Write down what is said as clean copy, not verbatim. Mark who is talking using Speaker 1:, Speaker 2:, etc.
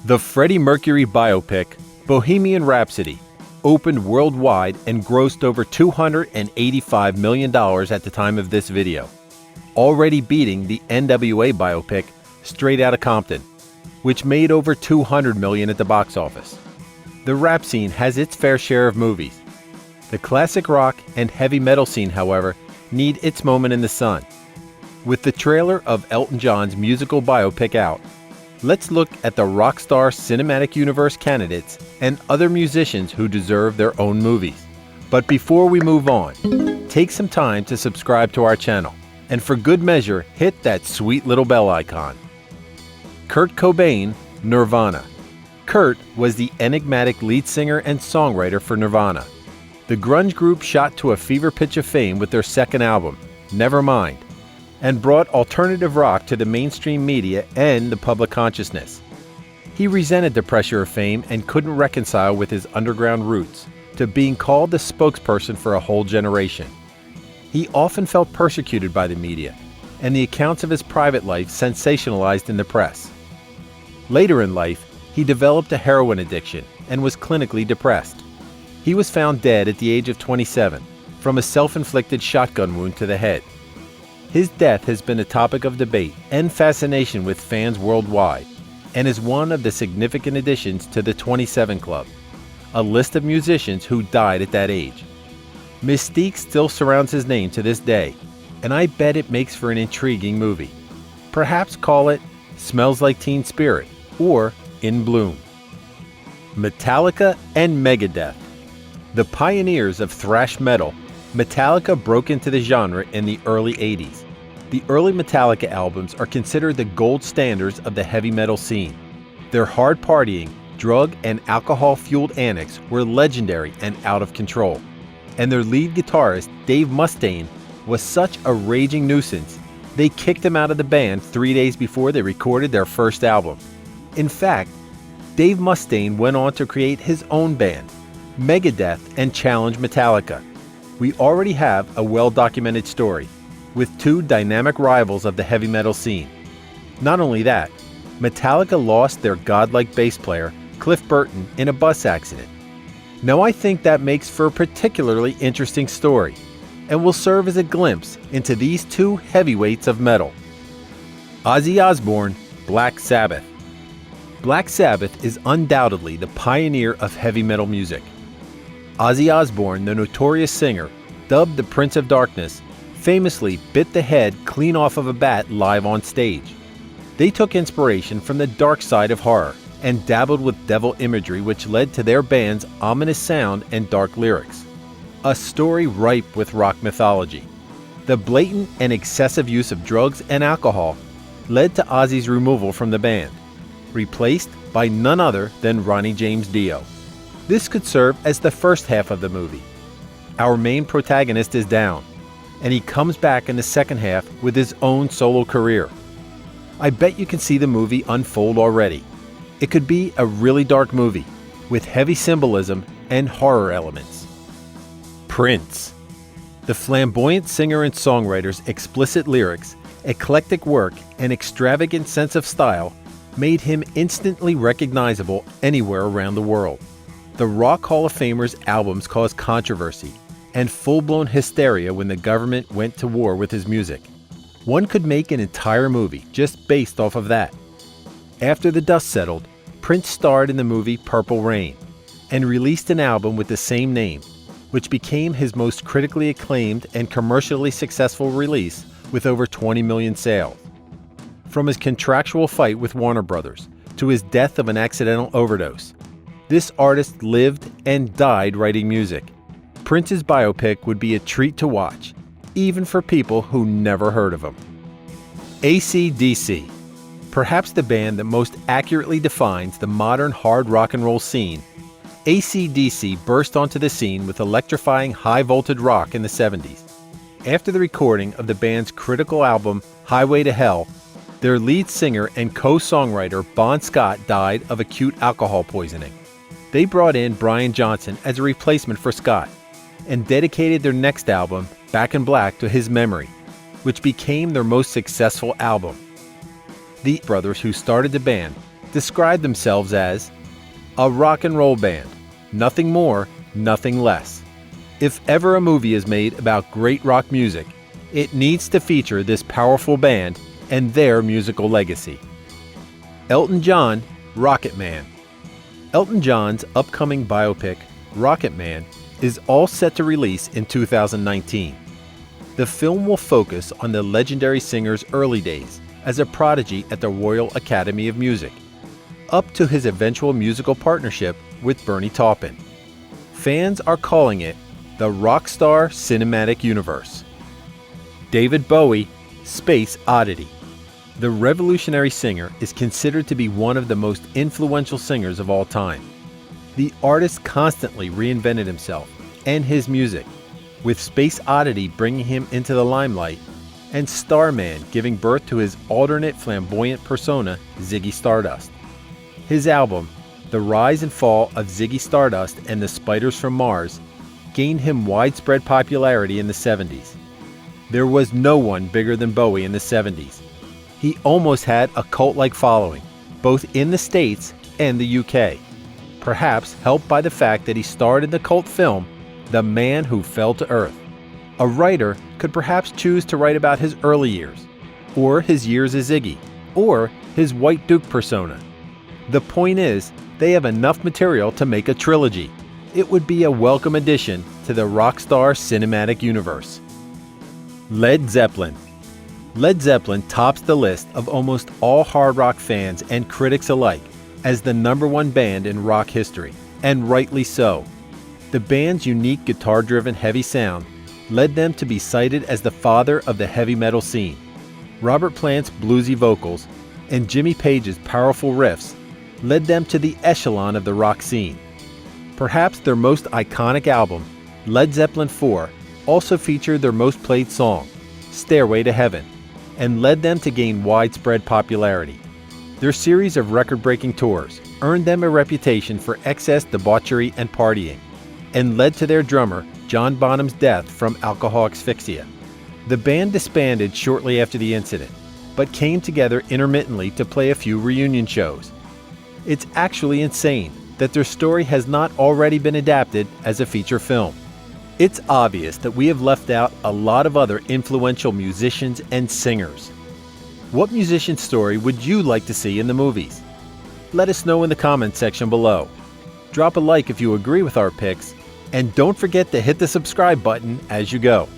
Speaker 1: The Freddie Mercury biopic, Bohemian Rhapsody, opened worldwide and grossed over $285 million at the time of this video, already beating the NWA biopic, Straight Outta Compton, which made over $200 million at the box office. The rap scene has its fair share of movies. The classic rock and heavy metal scene, however, need its moment in the sun. With the trailer of Elton John's musical biopic out, let's look at the Rockstar Cinematic Universe candidates and other musicians who deserve their own movies. But before we move on, take some time to subscribe to our channel, and for good measure, hit that sweet little bell icon. Kurt Cobain, Nirvana. Kurt was the enigmatic lead singer and songwriter for Nirvana. The grunge group shot to a fever pitch of fame with their second album, Nevermind, and brought alternative rock to the mainstream media and the public consciousness. He resented the pressure of fame and couldn't reconcile with his underground roots to being called the spokesperson for a whole generation. He often felt persecuted by the media, and the accounts of his private life sensationalized in the press. Later in life, he developed a heroin addiction and was clinically depressed. He was found dead at the age of 27 from a self-inflicted shotgun wound to the head. His death has been a topic of debate and fascination with fans worldwide, and is one of the significant additions to the 27 Club, a list of musicians who died at that age. Mystique still surrounds his name to this day, and I bet it makes for an intriguing movie. Perhaps call it Smells Like Teen Spirit or In Bloom. Metallica and Megadeth. The pioneers of thrash metal, Metallica broke into the genre in the early 80s. The early Metallica albums are considered the gold standards of the heavy metal scene. Their hard partying, drug and alcohol-fueled antics were legendary and out of control. And their lead guitarist, Dave Mustaine, was such a raging nuisance, they kicked him out of the band 3 days before they recorded their first album. In fact, Dave Mustaine went on to create his own band, Megadeth, and challenge Metallica. We already have a well-documented story, with two dynamic rivals of the heavy metal scene. Not only that, Metallica lost their godlike bass player, Cliff Burton, in a bus accident. Now I think that makes for a particularly interesting story, and will serve as a glimpse into these two heavyweights of metal. Ozzy Osbourne, Black Sabbath. Black Sabbath is undoubtedly the pioneer of heavy metal music. Ozzy Osbourne, the notorious singer, dubbed the Prince of Darkness, famously bit the head clean off of a bat live on stage. They took inspiration from the dark side of horror and dabbled with devil imagery, which led to their band's ominous sound and dark lyrics. A story ripe with rock mythology. The blatant and excessive use of drugs and alcohol led to Ozzy's removal from the band, replaced by none other than Ronnie James Dio. This could serve as the first half of the movie. Our main protagonist is down, and he comes back in the second half with his own solo career. I bet you can see the movie unfold already. It could be a really dark movie, with heavy symbolism and horror elements. Prince. The flamboyant singer and songwriter's explicit lyrics, eclectic work, and extravagant sense of style made him instantly recognizable anywhere around the world. The Rock Hall of Famer's albums caused controversy and full-blown hysteria when the government went to war with his music. One could make an entire movie just based off of that. After the dust settled, Prince starred in the movie Purple Rain and released an album with the same name, which became his most critically acclaimed and commercially successful release with over 20 million sales. From his contractual fight with Warner Brothers to his death of an accidental overdose, this artist lived and died writing music. Prince's biopic would be a treat to watch, even for people who never heard of him. ACDC. Perhaps the band that most accurately defines the modern hard rock and roll scene, ACDC burst onto the scene with electrifying high-voltage rock in the 70s. After the recording of the band's critical album Highway to Hell, their lead singer and co-songwriter Bon Scott died of acute alcohol poisoning. They brought in Brian Johnson as a replacement for Scott and dedicated their next album, Back in Black, to his memory, which became their most successful album. The brothers who started the band described themselves as a rock and roll band, nothing more, nothing less. If ever a movie is made about great rock music, it needs to feature this powerful band and their musical legacy. Elton John, Rocketman. Elton John's upcoming biopic, Rocketman, is all set to release in 2019. The film will focus on the legendary singer's early days as a prodigy at the Royal Academy of Music, up to his eventual musical partnership with Bernie Taupin. Fans are calling it the Rockstar Cinematic Universe. David Bowie, Space Oddity. The revolutionary singer is considered to be one of the most influential singers of all time. The artist constantly reinvented himself and his music, with Space Oddity bringing him into the limelight and Starman giving birth to his alternate flamboyant persona, Ziggy Stardust. His album, The Rise and Fall of Ziggy Stardust and the Spiders from Mars, gained him widespread popularity in the 70s. There was no one bigger than Bowie in the 70s. He almost had a cult-like following, both in the States and the UK, perhaps helped by the fact that he starred in the cult film The Man Who Fell to Earth. A writer could perhaps choose to write about his early years, or his years as Ziggy, or his White Duke persona. The point is, they have enough material to make a trilogy. It would be a welcome addition to the Rockstar Cinematic Universe. Led Zeppelin. Led Zeppelin tops the list of almost all hard rock fans and critics alike as the #1 band in rock history, and rightly so. The band's unique guitar-driven heavy sound led them to be cited as the father of the heavy metal scene. Robert Plant's bluesy vocals and Jimmy Page's powerful riffs led them to the echelon of the rock scene. Perhaps their most iconic album, Led Zeppelin IV, also featured their most played song, Stairway to Heaven, and led them to gain widespread popularity. Their series of record-breaking tours earned them a reputation for excess debauchery and partying, and led to their drummer, John Bonham's death from alcohol asphyxia. The band disbanded shortly after the incident, but came together intermittently to play a few reunion shows. It's actually insane that their story has not already been adapted as a feature film. It's obvious that we have left out a lot of other influential musicians and singers. What musician's story would you like to see in the movies? Let us know in the comments section below. Drop a like if you agree with our picks, and don't forget to hit the subscribe button as you go.